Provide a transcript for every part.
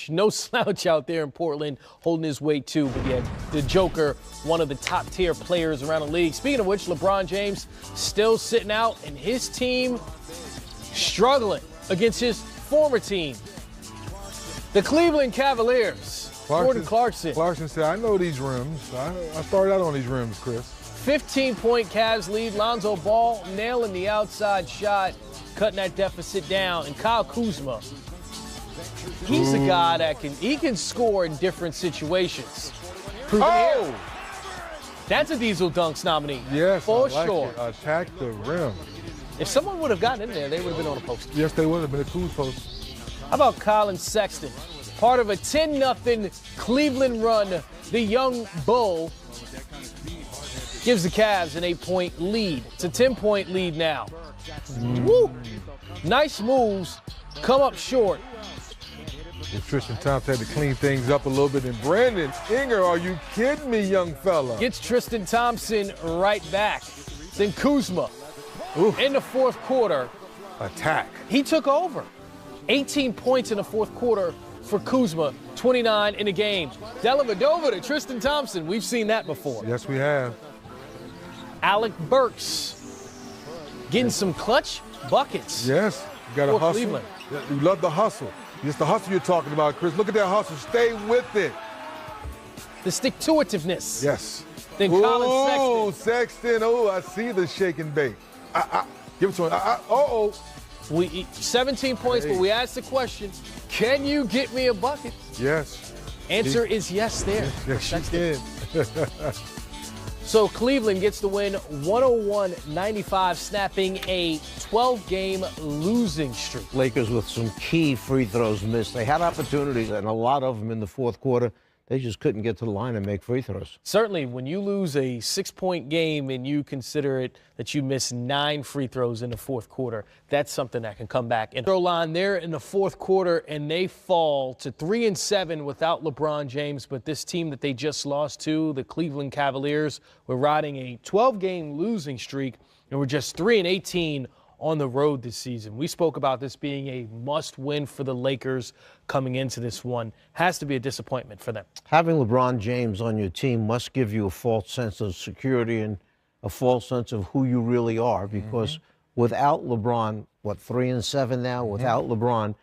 Jokic, no slouch out there in Portland, holding his weight too. But yeah, the Joker, one of the top-tier players around the league. Speaking of which, LeBron James still sitting out, and his team struggling against his former team, the Cleveland Cavaliers. Jordan Clarkson. Clarkson said, I know these rims. I started out on these rims, Chris. 15-point Cavs lead. Lonzo Ball nailing the outside shot, cutting that deficit down. And Kyle Kuzma, he's a guy that can score in different situations. Oh! That's a Diesel Dunks nominee. Yes, for I like sure. It. Attack the rim. If someone would have gotten in there, they would have been on a post. Yes, they would have been a Kuz post. How about Colin Sexton? Part of a 10-0 Cleveland run. The young Bull gives the Cavs an 8-point lead. It's a 10-point lead now. Woo! Nice moves, come up short. If Tristan Thompson had to clean things up a little bit. And Brandon Ingram, are you kidding me, young fella? Gets Tristan Thompson right back. Then Kuzma, in the fourth quarter. Attack. He took over. 18 points in the fourth quarter for Kuzma, 29 in the game. Dellavedova to Tristan Thompson. We've seen that before. Yes, we have. Alec Burks getting some clutch buckets. Yes, you got to hustle. Cleveland. You love the hustle. It's the hustle you're talking about, Chris. Look at that hustle. Stay with it. The stick-to-itiveness. Yes. Then Colin Sexton. Sexton. Oh, I see the shake and bake. Give it to him. 17 points, but we asked the question, can you get me a bucket? Yes. Answer is yes there. Yes, she did. So Cleveland gets the win 101-95, snapping a 12-game losing streak. Lakers with some key free throws missed. They had opportunities, and a lot of them in the fourth quarter. They just couldn't get to the line and make free throws. Certainly, when you lose a 6-point game and you consider it that you miss 9 free throws in the fourth quarter, that's something that can come back. And throw line there in the fourth quarter, and they fall to 3-7 without LeBron James. But this team that they just lost to, the Cleveland Cavaliers, were riding a 12-game losing streak and were just 3-18 on the road this season. We spoke about this being a must-win for the Lakers coming into this one. Has to be a disappointment for them. Having LeBron James on your team must give you a false sense of security and a false sense of who you really are, because without LeBron, 3-7 now, without LeBron,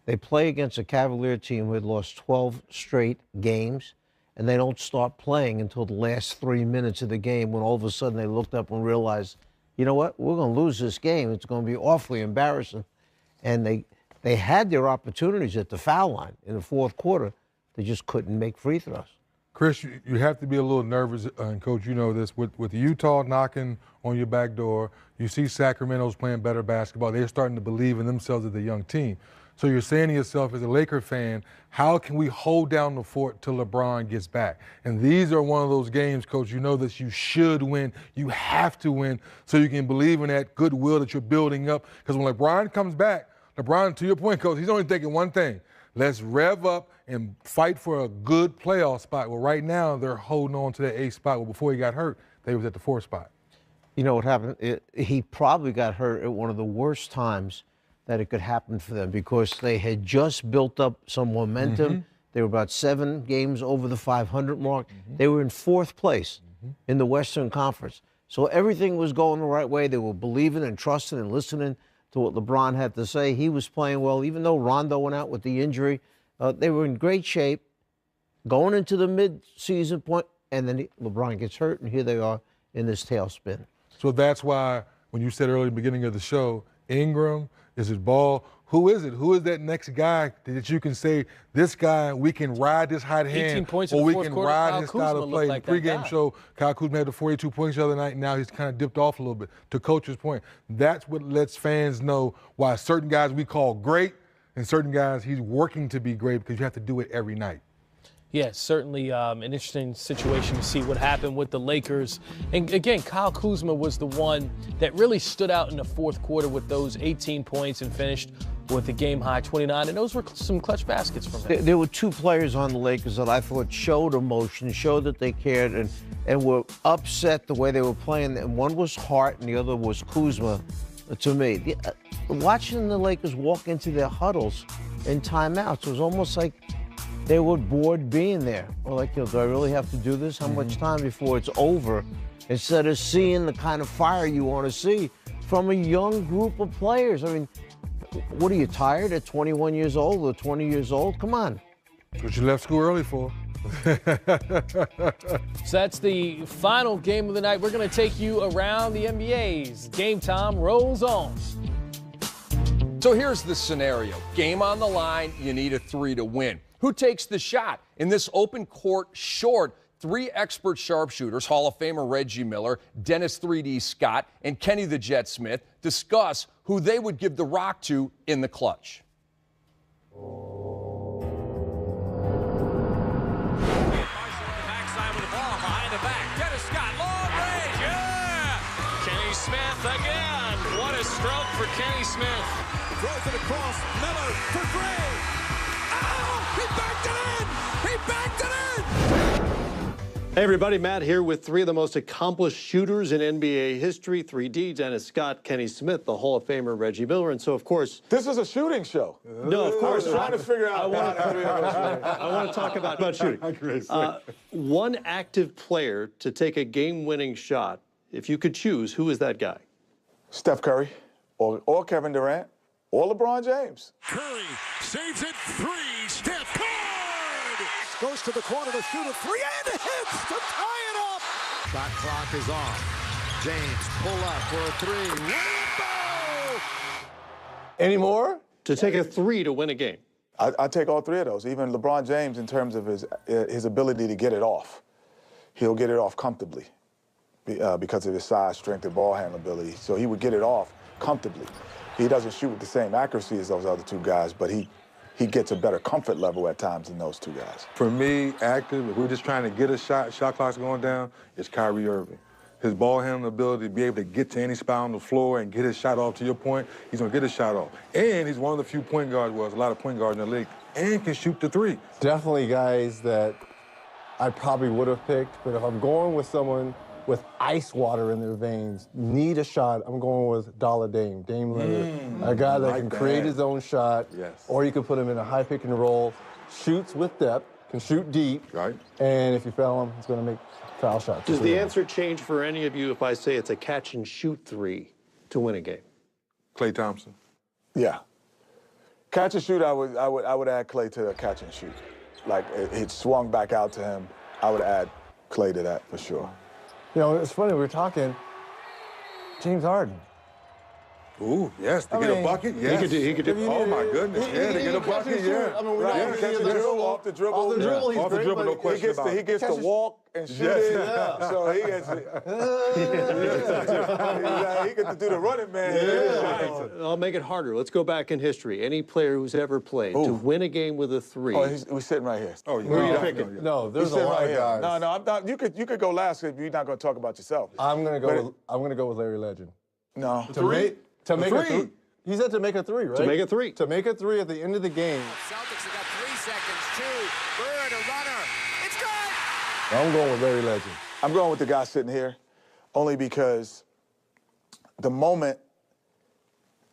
they play against a Cavalier team who had lost 12 straight games, and they don't start playing until the last 3 minutes of the game, when all of a sudden they looked up and realized, you know what, we're going to lose this game. It's going to be awfully embarrassing. And they had their opportunities at the foul line in the fourth quarter. They just couldn't make free throws. Chris, you have to be a little nervous, and Coach, you know this, with Utah knocking on your back door. You see Sacramento's playing better basketball. They're starting to believe in themselves as a young team. So you're saying to yourself, as a Laker fan, how can we hold down the fort till LeBron gets back? And these are one of those games, Coach, you know that you should win. You have to win so you can believe in that goodwill that you're building up. Because when LeBron comes back, LeBron, to your point, Coach, he's only thinking one thing. Let's rev up and fight for a good playoff spot. Well, right now, they're holding on to that 8th spot. Well, before he got hurt, they was at the 4th spot. You know what happened? He probably got hurt at one of the worst times that it could happen for them, because they had just built up some momentum. They were about 7 games over the 500 mark. They were in 4th place in the Western Conference. So everything was going the right way. They were believing and trusting and listening to what LeBron had to say. He was playing well, even though Rondo went out with the injury. They were in great shape going into the mid-season point, and then LeBron gets hurt, and here they are in this tailspin. So that's why when you said earlier in the beginning of the show, Ingram, is it Ball? Who is it? Who is that next guy that you can say, this guy, we can ride this hot hand, 18 points or in the we fourth can quarter, ride Kyle his Kuzma style of play? like In the pregame guy. show, Kyle Kuzma had the 42 points the other night. Now he's kind of dipped off a little bit. To Coach's point, that's what lets fans know why certain guys we call great and certain guys he's working to be great, because you have to do it every night. Yes, certainly an interesting situation to see what happened with the Lakers. And again, Kyle Kuzma was the one that really stood out in the fourth quarter with those 18 points and finished with a game-high 29. And those were some clutch baskets from him. There were 2 players on the Lakers that I thought showed emotion, showed that they cared, and were upset the way they were playing. And one was Hart and the other was Kuzma, to me. Watching the Lakers walk into their huddles, in timeouts. It was almost like they were bored being there. Or like, do I really have to do this? How much time before it's over? Instead of seeing the kind of fire you want to see from a young group of players. I mean, what are you, tired at 21 years old or 20 years old? Come on. That's what you left school early for. So that's the final game of the night. We're going to take you around the NBA's Game Time rolls on. So here's the scenario. Game on the line, you need a 3 to win. Who takes the shot? In this open court short, 3 expert sharpshooters, Hall of Famer Reggie Miller, Dennis 3D Scott, and Kenny the Jet Smith, discuss who they would give the rock to in the clutch. Backside with the ball behind the back. Dennis Scott, long range, yeah! Kenny Smith again. What a stroke for Kenny Smith. Throws it across, Miller for three. Oh, he backed it in! He backed it in! Hey everybody, Matt here with 3 of the most accomplished shooters in NBA history, 3D, Dennis Scott, Kenny Smith, the Hall of Famer Reggie Miller, and so of course... This is a shooting show. No, of course. I was trying to figure out I want to talk about shooting. One active player to take a game-winning shot, if you could choose, who is that guy? Steph Curry or Kevin Durant or LeBron James. Curry saves it, 3. Steph Curry goes to the corner to shoot a 3 and hits to tie it up. Shot clock is on. James pull up for a 3. Rainbow! Any more? To take a 3 to win a game. I take all 3 of those. Even LeBron James, in terms of his ability to get it off, he'll get it off comfortably because of his size, strength, and ball handling ability. So he would get it off comfortably. He doesn't shoot with the same accuracy as those other 2 guys, but he gets a better comfort level at times than those 2 guys. For me, active, if we're just trying to get a shot clock's going down, it's Kyrie Irving. His ball handling ability to be able to get to any spot on the floor and get his shot off, to your point, he's going to get his shot off. And he's one of the few point guards, well, there's a lot of point guards in the league, and can shoot the 3. Definitely guys that I probably would have picked, but if I'm going with someone with ice water in their veins, need a shot, I'm going with Dame Lillard. A guy that can create his own shot, or you can put him in a high pick and roll, shoots with depth, can shoot deep, and if you foul him, he's going to make foul shots. Does the answer change for any of you if I say it's a catch and shoot 3 to win a game? Klay Thompson. Yeah. Catch and shoot, I would add Klay to the catch and shoot. Like, it swung back out to him. I would add Klay to that for sure. You know, it's funny, we were talking James Harden. Ooh, yes, to get a bucket, yes. He could do. Oh, my goodness, to get a bucket, yeah. I mean, we Catch and dribble, off the dribble. Off the dribble, he's off the great, dribble, no but question about it. He gets to walk and shoot it. So he gets he gets to do the running man. I'll make it harder. Let's go back in history. Any player who's ever played to win a game with a 3. Oh, we're sitting right here. Oh, Who are you picking? No, there's a Sitting lot right of here. guys. No, I'm not. You could go last if you're not going to talk about yourself. I'm gonna go with Larry Legend. No. To make a 3. 3. He said to make a 3, right? To make a 3. To make a 3 at the end of the game. Celtics have got 3 seconds. 2. Bird, a runner. It's good. I'm going with Larry Legend. I'm going with the guy sitting here only because the moment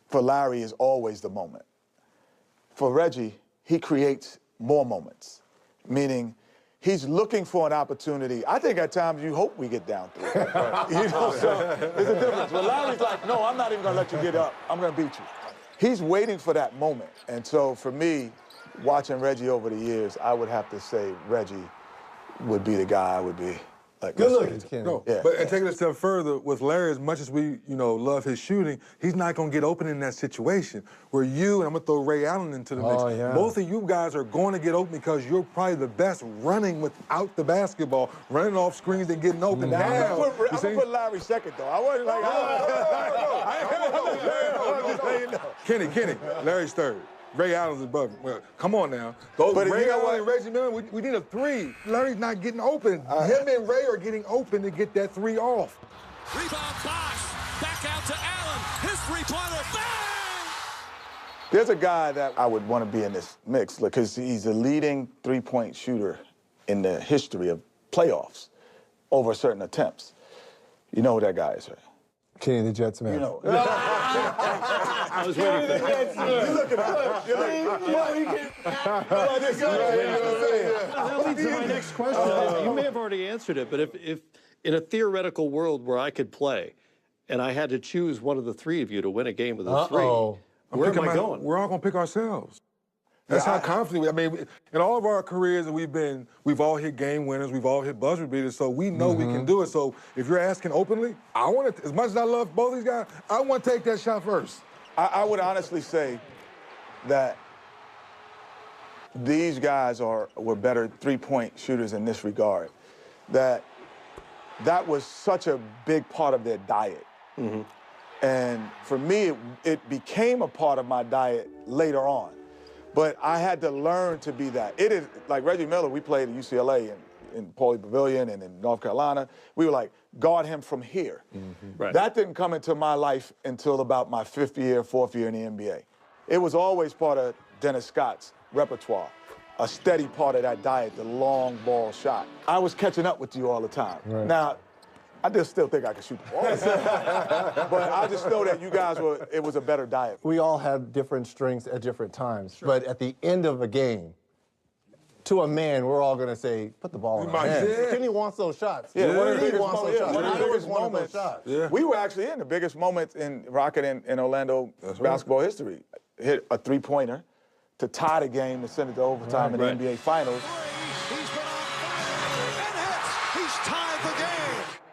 for Larry is always the moment. For Reggie, he creates more moments, meaning he's looking for an opportunity. I think at times you hope we get down 3. You know, so there's a difference. But Larry's like, no, I'm not even going to let you get up. I'm going to beat you. He's waiting for that moment. And so for me, watching Reggie over the years, I would have to say Reggie would be the guy I would be. Like, Good looking, Kenny. No, but and taking it a step further, with Larry, as much as we, love his shooting, he's not going to get open in that situation. Where you, and I'm going to throw Ray Allen into the mix, both of you guys are going to get open because you're probably the best running without the basketball, running off screens and getting open. I'm going to put Larry second, though. I wasn't like, Kenny, Larry's third. Ray Allen's above him. Well, come on now. Ray Allen and Reggie Miller, we need a 3. Larry's not getting open. Him and Ray are getting open to get that 3 off. Rebound, Bosh. Back out to Allen. His 3-pointer. Bang! There's a guy that I would want to be in this mix because he's the leading 3-point shooter in the history of playoffs over certain attempts. You know who that guy is, right? Kenny the Jet Smith. You know. I was waiting for that. That leads to my next question. You may have already answered it, but if in a theoretical world where I could play and I had to choose one of the three of you to win a game of the three, where am I going? We're all going to pick ourselves. That's how confident we. I mean, in all of our careers that we've all hit game winners, we've all hit buzzer beaters, so we know we can do it. So if you're asking openly, I want to, as much as I love both these guys, I want to take that shot first. I would honestly say that these guys were better three-point shooters in this regard. That was such a big part of their diet. And for me, it became a part of my diet later on. But I had to learn to be that. It is, like Reggie Miller, we played at UCLA in Pauley Pavilion and in North Carolina. We were like, guard him from here. Right. That didn't come into my life until about my fourth year in the NBA. It was always part of Dennis Scott's repertoire, a steady part of that diet, the long ball shot. I was catching up with you all the time. Right. Now, I just still think I can shoot the ball. But I just know that you guys it was a better diet. We all have different strengths at different times. Sure. But at the end of a game, to a man, we're all going to say, put the ball in my hands. Kenny wants those shots. Yeah, one of the He biggest wants those shots. One of the biggest moments. moments. We were actually in the biggest moments in Rocket and Orlando basketball history. Hit a three-pointer to tie the game to send it to overtime in the NBA Finals. He's been on fire and hits. He's tied the game.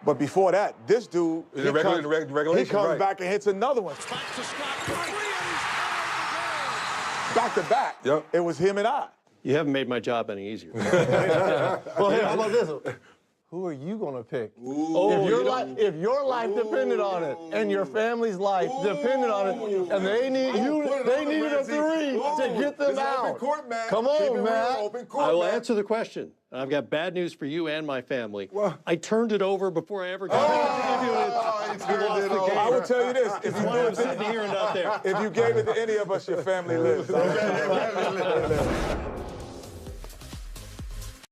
But before that, this dude, he comes back and hits another one. Back to Scott for three, and he's tied the game. Back to back. Yep. It was him and I. You haven't made my job any easier. Well, hey, how about this? Who are you going to pick? If your life depended on it and your family's life depended on it, and they need a three to get them out. Come on, man. I will answer the question. I've got bad news for you and my family. I turned it over before I ever got to give you it. I will tell you this. If you, I'm sitting here and not there. if you gave it to any of us, your family lives.